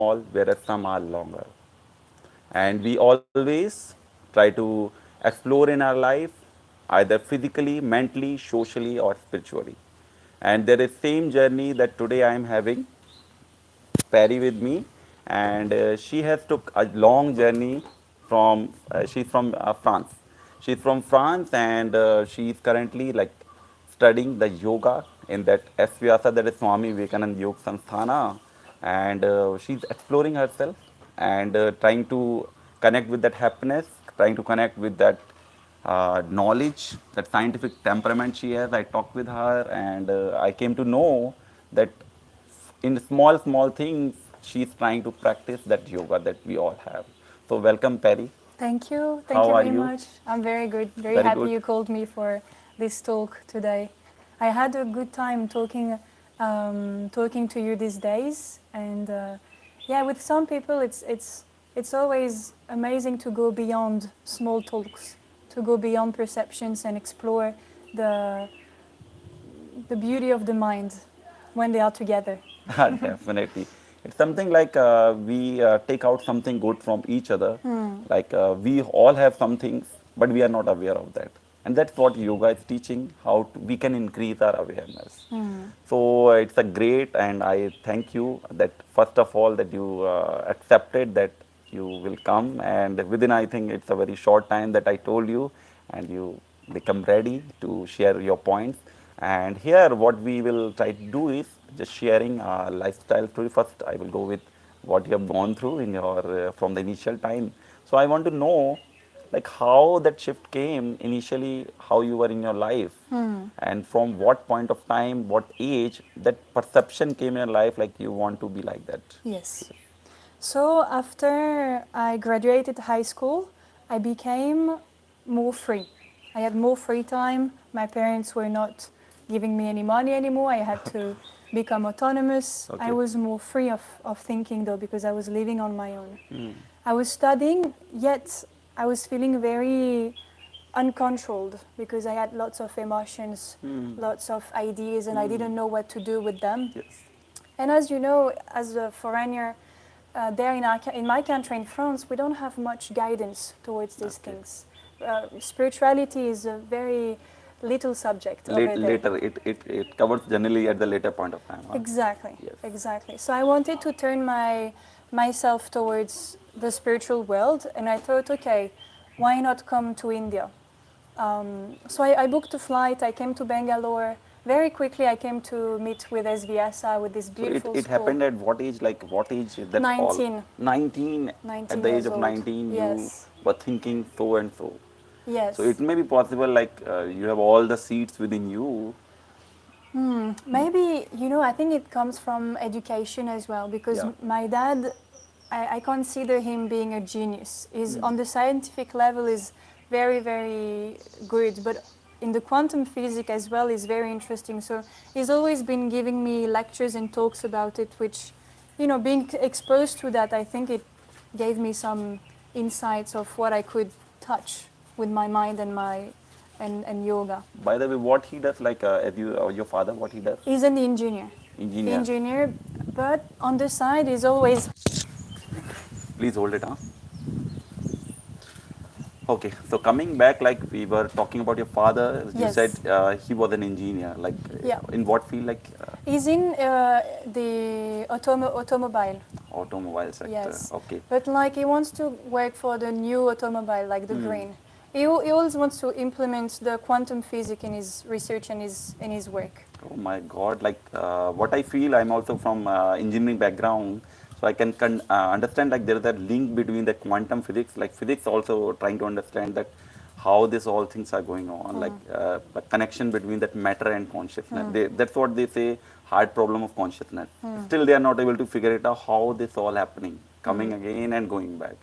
whereas some are longer. And we always try to explore in our life, either physically, mentally, socially, or spiritually. And there is same journey that today I am having Perry with me, and she has took a long journey from. She's from France. She's from France, and she is currently like studying the yoga in that SVYASA, that is Swami Vivekananda Yoga Sansthana, and she's exploring herself and trying to connect with that happiness, trying to connect with that knowledge, that scientific temperament she has. I talked with her, and I came to know that in small things she's trying to practice that yoga that we all have. So welcome, Perry. Thank you. Thank How you are very you? much. I'm very good. Very Very happy good. you called me for this talk today. I had a good time talking to you these days, and yeah, with some people, it's always amazing to go beyond small talks, to go beyond perceptions and explore the the beauty of the mind when they are together. Definitely. It's something like we take out something good from each other. Like we all have some things, but we are not aware of that. And that's what yoga is teaching, how we can increase our awareness. So it's a great, and I thank you that first of all that you accepted that you will come, and within I think it's a very short time that I told you, and you become ready to share your points. And here, what we will try to do is just sharing our lifestyle story. First, I will go with what you have gone through in your from the initial time. So I want to know, like how that shift came initially, how you were in your life, and from what point of time, what age that perception came in your life, like you want to be like that. Yes. So after I graduated high school, I became more free. I had more free time. My parents were not giving me any money anymore. I had to become autonomous. I Okay. was more free of thinking though because I was living on my own. I was studying, yet I was feeling very uncontrolled because I had lots of emotions, lots of ideas, and I didn't know what to do with them. Yes. And as you know, as a foreigner, there in my country, in France, we don't have much guidance towards these Okay. things. Spirituality is a very little subject over there. Later, it covers generally at the later point of time. Huh? Exactly, Yes. exactly. So I wanted to turn myself towards the spiritual world, and I thought, okay, why not come to India? So I booked a flight. I came to Bangalore. Very quickly, I came to meet with SVYASA, with this So beautiful it school. happened at what age? Like what age is that all? 19. 19. At 19 the age years of old. 19, you Yes. were thinking so and so. So it Yes. may be possible like you have all the seeds within you. Maybe, I think it comes from education as well because Yeah. my dad, I consider him being a genius. He's on the scientific level is very, very good, but in the quantum physics as well is very interesting. So he's always been giving me lectures and talks about it, which, being exposed to that, I think it gave me some insights of what I could touch with my mind and yoga. By the way, what he does, like as you your father, what he does? He's an engineer. Engineer. Engineer, but on the side is always Please hold it, huh? Okay, so coming back, like we were talking about your father, you said yes, he was an engineer. Like yeah. in what field? Like He's in the automobile. automobile sector. Yes, Okay. but like he wants to work for the new automobile, like the green. He always wants to implement the quantum physics in his research and his work. Oh my God! Like what I feel, I'm also from engineering background, so I can understand like there is a link between the quantum physics, like physics also trying to understand that how this all things are going on, like the connection between that matter and consciousness. That's what they say, hard problem of consciousness. Still, they are not able to figure it out how this all happening, coming again and going back.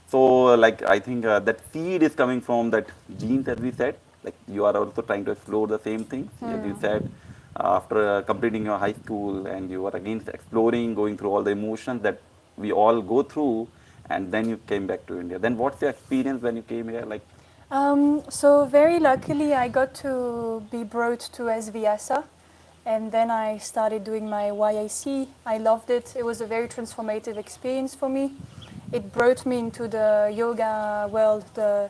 So, like I think that seed is coming from that genes, as we said. Like you are also trying to explore the same thing, as you said. After completing your high school, and you are again exploring, going through all the emotions that we all go through, and then you came back to India. Then, what's your experience when you came here? Like, So very luckily, I got to be brought to SVYASA, And then I started doing my YIC. I loved it. It was a very transformative experience for me. It brought me into the yoga world, the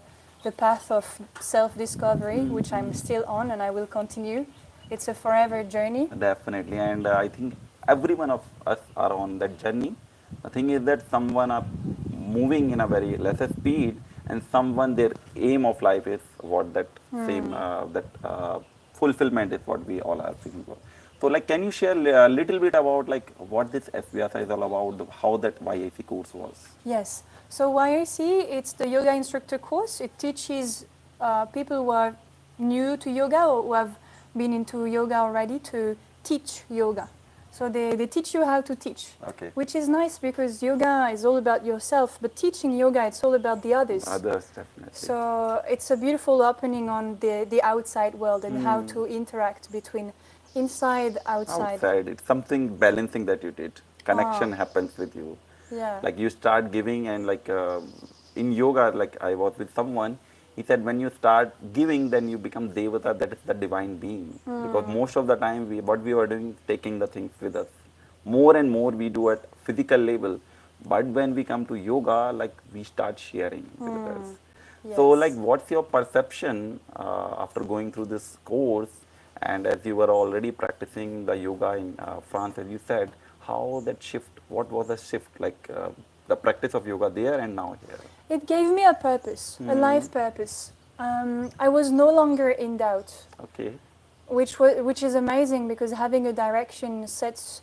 path of self-discovery, which I'm still on and I will continue. It's a forever journey. Definitely, and I think every one of us are on that journey. The thing is that someone are moving in a very lesser speed, and someone their aim of life is what that same that fulfillment is what we all are seeking for. So, like, can you share a little bit about like what this SVYASA is all about, how that YAC course was? Yes. So YIC, it's the yoga instructor course. It teaches people who are new to yoga or who have been into yoga already to teach yoga. So they teach you how to teach, Okay. which is nice because yoga is all about yourself, but teaching yoga, it's all about the others. Others, definitely. So it's a beautiful opening on the outside world and how to interact between inside, outside. Outside, it's something balancing that you did. Connection happens with you. Yeah. Like you start giving, and like in yoga, like I was with someone, he said when you start giving, then you become devata, that is the divine being. Because most of the time, what we were doing, taking the things with us. More and more we do at physical level, but when we come to yoga, like we start sharing with others. So, like, what's your perception after going through this course? And as you were already practicing the yoga in France, as you said, how that shift, what was the shift, like the practice of yoga there and now here? It gave me a purpose, a life purpose. I was no longer in doubt, Okay. which is amazing because having a direction sets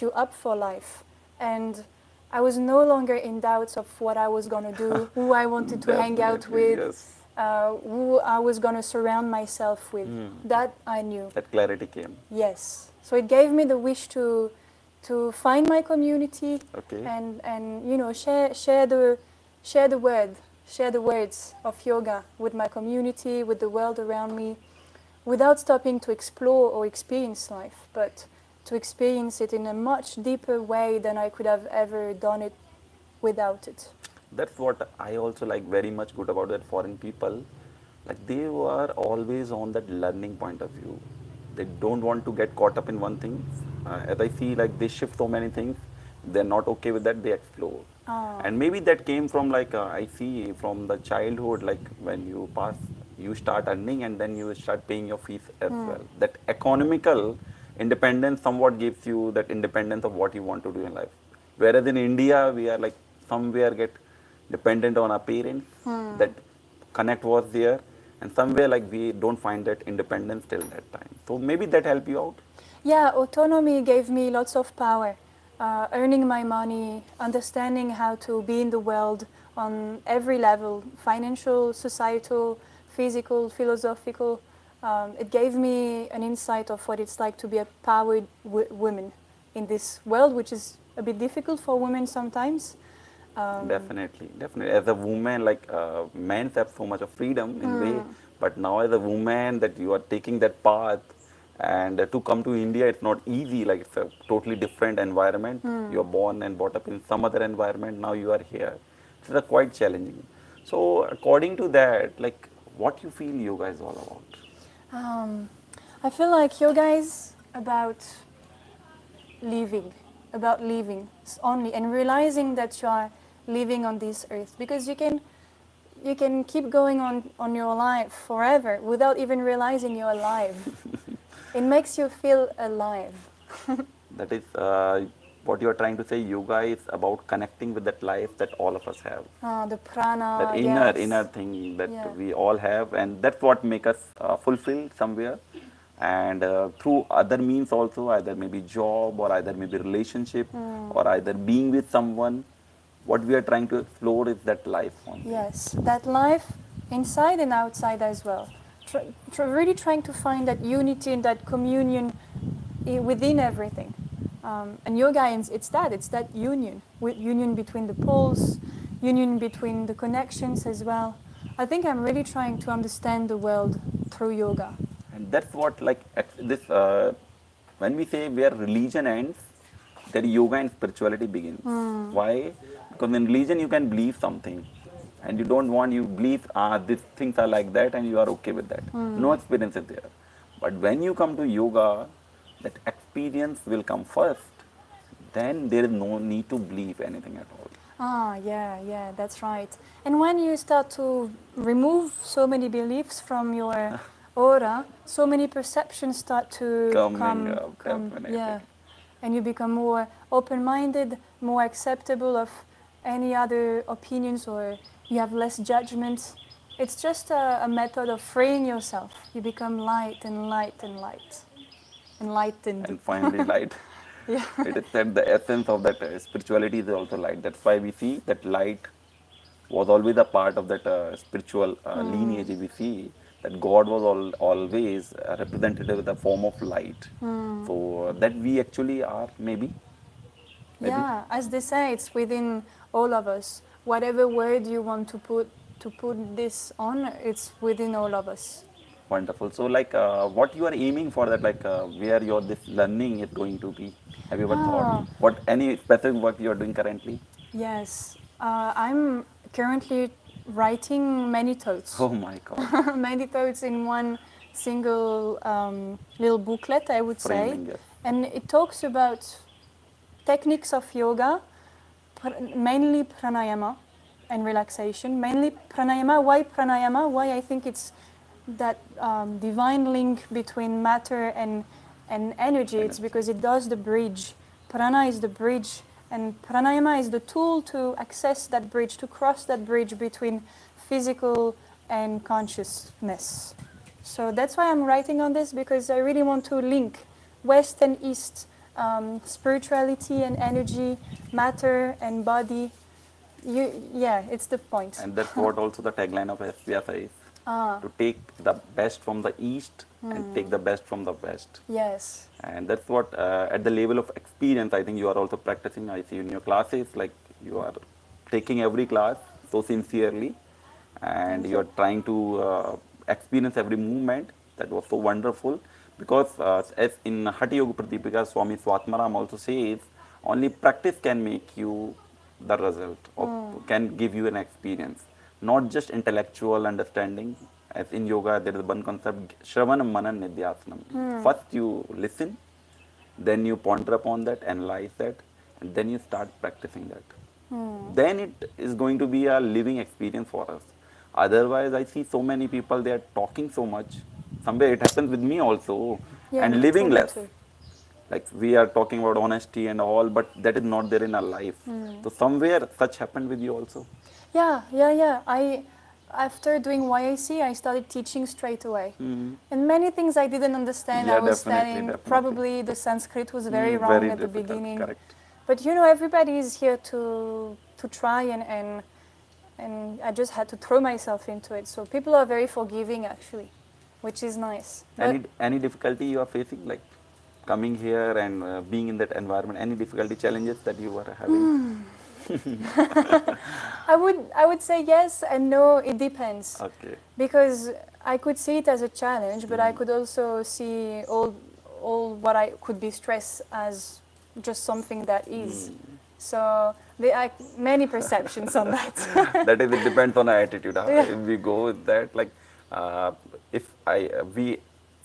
you up for life. And I was no longer in doubts of what I was going to do, who I wanted to hang out Definitely, with, yes. who I was going to surround myself with. That I knew. That clarity came. Yes. So it gave me the wish to find my community Okay. and you know share the words of yoga with my community, with the world around me, without stopping to explore or experience life, but to experience it in a much deeper way than I could have ever done it without it. That's what I also like very much good about that foreign people. Like they were always on that learning point of view. They don't want to get caught up in one thing. As I see, like they shift so many things. They're not okay with that. They explore. And maybe that came from like I see from the childhood. Like when you pass, you start earning, and then you start paying your fees as well. That economical independence somewhat gives you that independence of what you want to do in life. Whereas in India, we are like somewhere get dependent on our parents. That connect was there, and somewhere like we don't find that independence till that time. So maybe that help you out. Yeah, autonomy gave me lots of power. Earning my money, understanding how to be in the world on every level, financial, societal, physical, philosophical. It gave me an insight of what it's like to be a powered woman in this world, which is a bit difficult for women sometimes. Definitely, definitely. As a woman, like men have so much of freedom in way, but now as a woman, that you are taking that path, and to come to India, it's not easy. Like it's a totally different environment. You are born and brought up in some other environment. Now you are here. It's quite challenging. So according to that, like what you feel yoga is all about? I feel like yoga is about living only, and realizing that you are living on this earth, because you can keep going on your life forever without even realizing you're alive. It makes you feel alive. That is what you are trying to say. Yoga is about connecting with that life that all of us have. The prana, That yes. inner thing that Yeah. we all have, and that's what make us fulfilled somewhere. And through other means also, either maybe job or either maybe relationship or either being with someone, what we are trying to explore is that life only. Yes, that life inside and outside as well. Really trying to find that unity and that communion within everything. And yoga, it's that union between the poles, union between the connections as well. I think I'm really trying to understand the world through yoga. And that's what like this when we say where religion ends, there yoga and spirituality begins. Why? Because in religion you can believe something, and you don't want, you believe these things are like that, and you are okay with that. No experience is there. But when you come to yoga, that experience will come first, then there is no need to believe anything at all. Ah, yeah, yeah, that's right. And when you start to remove so many beliefs from your aura, so many perceptions start to Coming up, definitely. yeah, and you become more open-minded, more acceptable of any other opinions, or you have less judgment. It's just a method of freeing yourself. You become light and light and light, enlightened. And finally, light. Yeah. It is said the essence of that spirituality is also light. That's why we see that light was always a part of that spiritual lineage. We see that God was always represented with the form of light. So that we actually are, maybe. Yeah, as they say, it's within all of us. Whatever word you want to put this on, it's within all of us. Wonderful. So, like, what you are aiming for that, like, where your this learning is going to be? Have you ever thought Ah, what any specific work you are doing currently? yes. I'm currently writing many thoughts. Oh my God, Many thoughts in one single little booklet, I would say. framing, yes. And it talks about techniques of yoga, mainly pranayama and relaxation. Mainly pranayama. Why pranayama? Why I think it's that divine link between matter and energy. It's Energy. because it does the bridge. Prana is the bridge, and pranayama is the tool to access that bridge, to cross that bridge between physical and consciousness. So that's why I'm writing on this, because I really want to link West and East, spirituality and energy, matter and body. Yeah, it's the point. And that's what also the tagline of SVYASA is to take the best from the East and take the best from the West. Yes. And that's what, at the level of experience, I think you are also practicing. I see in your classes, like you are taking every class so sincerely, and Thank you are you. trying to experience every movement. That was so wonderful. Because as in Hatha Yoga Pratipika, Swami Swatmaram also says, only practice can make you the result, or can give you an experience, not just intellectual understanding. As in yoga, there is one concept, Shravanam Manan Nidhyasanam. First you listen, then you ponder upon that, analyze that, and then you start practicing that. Then it is going to be a living experience for us. Otherwise, I see so many people, they are talking so much. Somewhere it happens with me also, Yeah, and for living me less. too. Like we are talking about honesty and all, but that is not there in our life. So somewhere such happened with you also. Yeah, yeah, yeah. After doing YAC, I started teaching straight away. And many things I didn't understand. I Yeah, was definitely, studying, definitely. probably the Sanskrit was very wrong Very at the difficult, beginning. correct. But you know, everybody is here to try, and I just had to throw myself into it. So people are very forgiving actually, which is nice. But Any difficulty you are facing, like coming here and being in that environment? Any difficulty, challenges that you are having? I would say yes and no, it depends. Okay. Because I could see it as a challenge, but I could also see all what I could be stress as just something that is. So there are many perceptions on that. That is, it depends on our attitude. Yeah. If we go with that, like, if we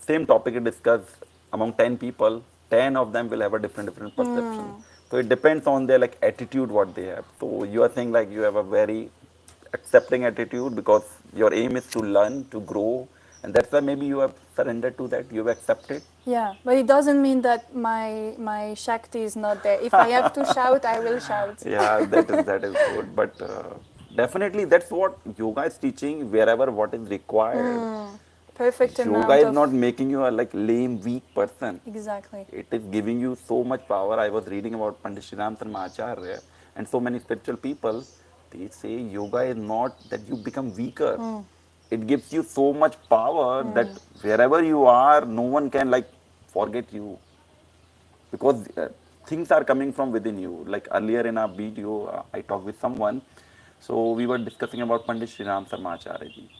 same topic is discussed among 10 people, 10 of them will have a different perception. So it depends on their like attitude what they have. So you are saying like you have a very accepting attitude because your aim is to learn, to grow, and that's why maybe you have surrendered to that. You have accepted. Yeah, but it doesn't mean that my Shakti is not there. If I have to shout, I will shout. Yeah, that is good. But definitely that's what yoga is teaching. Wherever what is required, Perfect yoga amount is of. not making you a like lame, weak person. Exactly. It is giving you so much power. I was reading about Pandit Sri Ram Sarma Acharya and so many spiritual people. They say yoga is not that you become weaker. It gives you so much power that wherever you are, no one can like forget you, because things are coming from within you. Like earlier in our video, I talked with someone, so we were discussing about Pandit Sri Ram Sarma Acharya ji.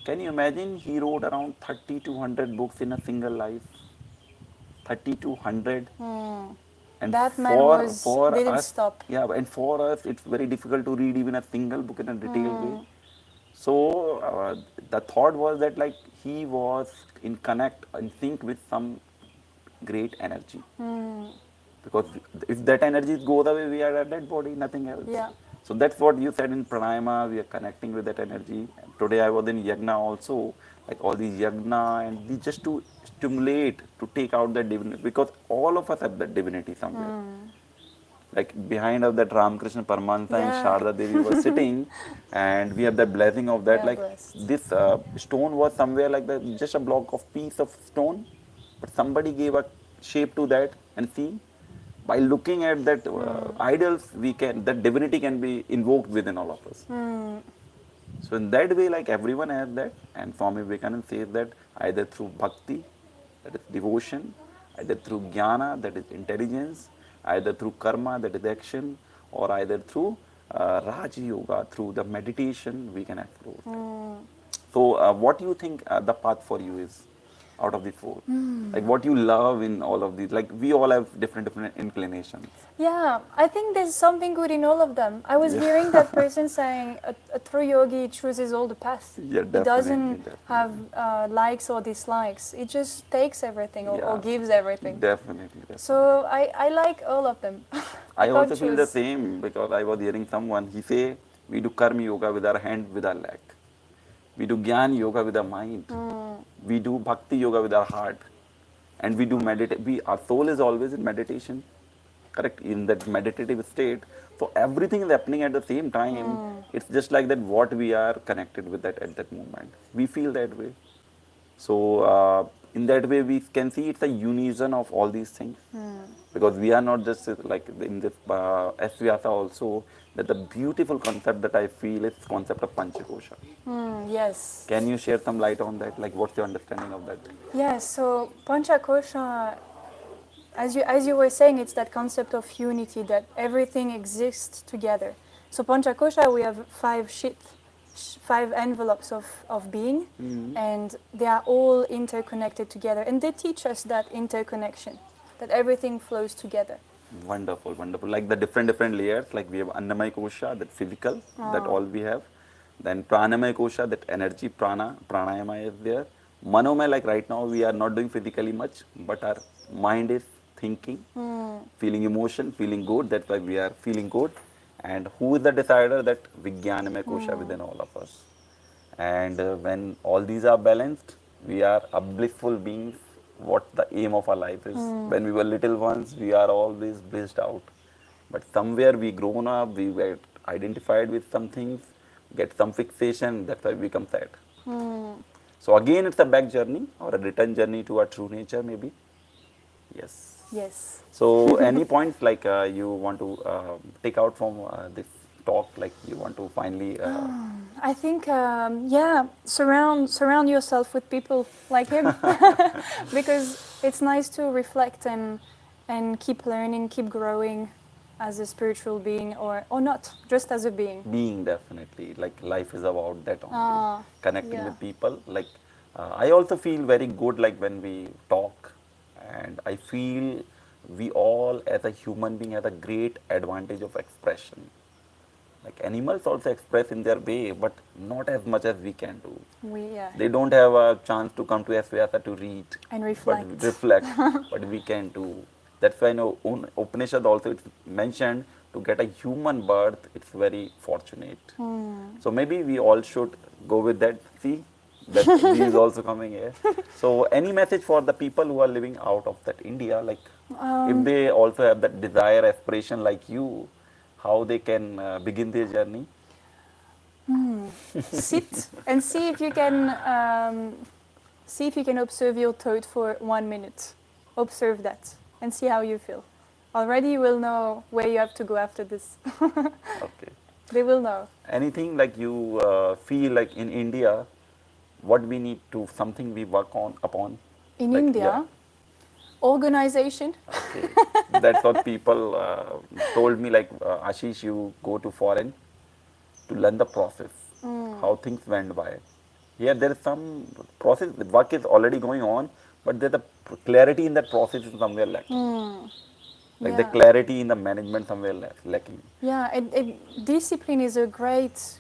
Can you imagine he wrote around 30 to 100 books in a single life? 30 to 100. And That man was for didn't us, stop. yeah, and for us, it's very difficult to read even a single book in a detailed way. So the thought was that like he was in sync with some great energy. Because if that energy goes away, we are a dead body, nothing else. Yeah. So that's what you said in pranayama, we are connecting with that energy. And today I was in yagna also, like all these yagna, and we just to stimulate, to take out that divinity, because all of us have that divinity somewhere. Like behind of that Ramakrishna Paramahansa and Yeah. Sharda Devi was sitting, and we have the blessing of that. Yeah, Like blessed. this stone was somewhere like the just a block of piece of stone, but somebody gave a shape to that, and see, by looking at that idols, we can, that divinity can be invoked within all of us. So in that way, like everyone has that, and Swami Vivekananda says that either through bhakti, that is devotion, either through jnana, that is intelligence, either through karma, that is action, or either through Raj Yoga, through the meditation, we can explore that. So what do you think the path for you is out of the four? Like what you love in all of these? Like we all have different inclinations. Yeah, I think there's something good in all of them. I was hearing that person saying a true yogi chooses all the paths. Yeah, He doesn't definitely. have likes or dislikes. He just takes everything or Yeah. gives everything. Definitely. So I like all of them. I can't also feel the choose. same, because I was hearing someone, he say, we do karma yoga with our hand, with our leg. We do jnana yoga with our mind. We do bhakti yoga with our heart. And we do meditate. Our soul is always in meditation, correct? In that meditative state. So everything is happening at the same time. It's just like that what we are connected with that at that moment. We feel that way. So in that way, we can see it's a unison of all these things, because we are not just like in this SVYASA also, that the beautiful concept that I feel is concept of Panchakosha. Yes. Can you share some light on that? Like what's your understanding of that? Yes, so Panchakosha, as you were saying, it's that concept of unity, that everything exists together. So Panchakosha, we have 5 envelopes of being, and they are all interconnected together. And they teach us that interconnection, that everything flows together. Wonderful, wonderful. Like the different layers, like we have Annamaya Kosha, that physical, that all we have. Then Pranamaya Kosha, that energy, Pranayama is there. Manomaya, like right now we are not doing physically much, but our mind is thinking, feeling emotion, feeling good. That's why we are feeling good. And who is the decider? That Vijnanamaya Kosha within all of us. And when all these are balanced, we are a blissful beings. What the aim of our life is. When we were little ones, we are always blissed out. But somewhere we grown up, we get identified with some things, get some fixation, that's why we become sad. So again, it's a back journey or a return journey to our true nature, maybe. Yes. Yes. So any points like you want to take out from this talk, like you want to finally I think, surround yourself with people like him, because it's nice to reflect and keep learning, keep growing as a spiritual being, or not, just as a being. being, definitely, like life is about that only, connecting yeah. with people. Like I also feel very good like when we talk, and I feel we all as a human being have a great advantage of expression. Like animals also express in their way, but not as much as we can do. They don't have a chance to come to SVYASA to read And but reflect. reflect, but we can do. That's why in Upanishad also it's mentioned, to get a human birth, it's very fortunate. So maybe we all should go with that. See, that he is also coming here. So any message for the people who are living out of that India, like if they also have that desire, aspiration like you, how they can begin their journey? Sit and see if you can observe your thought for 1 minute. Observe that and see how you feel. Already you will know where you have to go after this. Okay. They will know. Anything like you feel like in India, what we need to, something we work on upon? In Like, India, organization. Okay. That's what people told me, like Ashish, you go to foreign to learn the process, how things went by. Here there is some process, the work is already going on, but there's a clarity in that process is somewhere lacking. Like the Yeah. clarity in the management somewhere lacking. Yeah, discipline is a great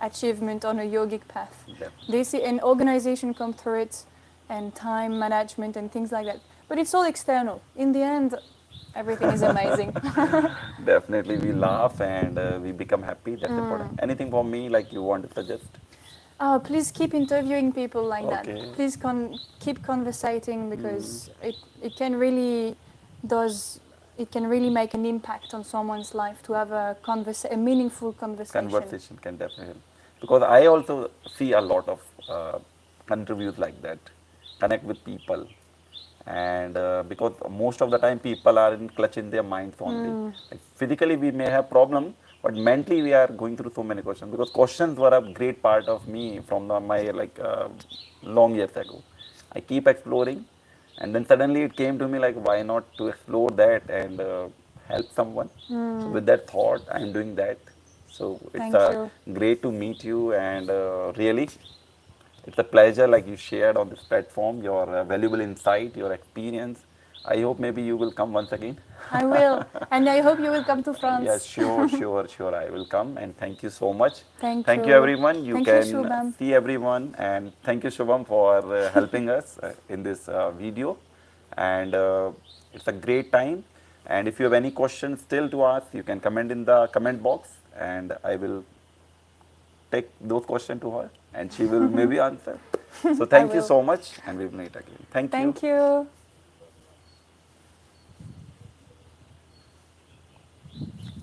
achievement on a yogic path. Yeah. And organization come through it, and time management and things like that. But it's all external. In the end, everything is amazing. Definitely, we laugh and we become happy. That's important. Anything for me, like you want to suggest? Oh, please keep interviewing people like that. Okay. Please keep conversating because it can really does it can really make an impact on someone's life to have a meaningful conversation. Conversation can definitely help. Because I also see a lot of interviews like that, connect with people, and because most of the time people are in clutch in their minds only. Like physically we may have problem, but mentally we are going through so many questions. Because questions were a great part of me from my like long years ago. I keep exploring, and then suddenly it came to me like, why not to explore that and help someone. So with that thought, I am doing that. So it's Thank you. great to meet you, and really it's a pleasure like you shared on this platform your valuable insight, your experience. I hope maybe you will come once again. I will, and I hope you will come to Yes, France. sure, sure, sure. I will come, and thank you so much. Thank Thank you, you. everyone. You Thank you, can Shubham. see everyone, and thank you, Shubham, for helping us in this video. And it's a great time. And if you have any questions still to ask, you can comment in the comment box, and I will take those questions to her, and she will maybe answer. So I thank you will. so much, and we will meet again. Thank you. Thank you.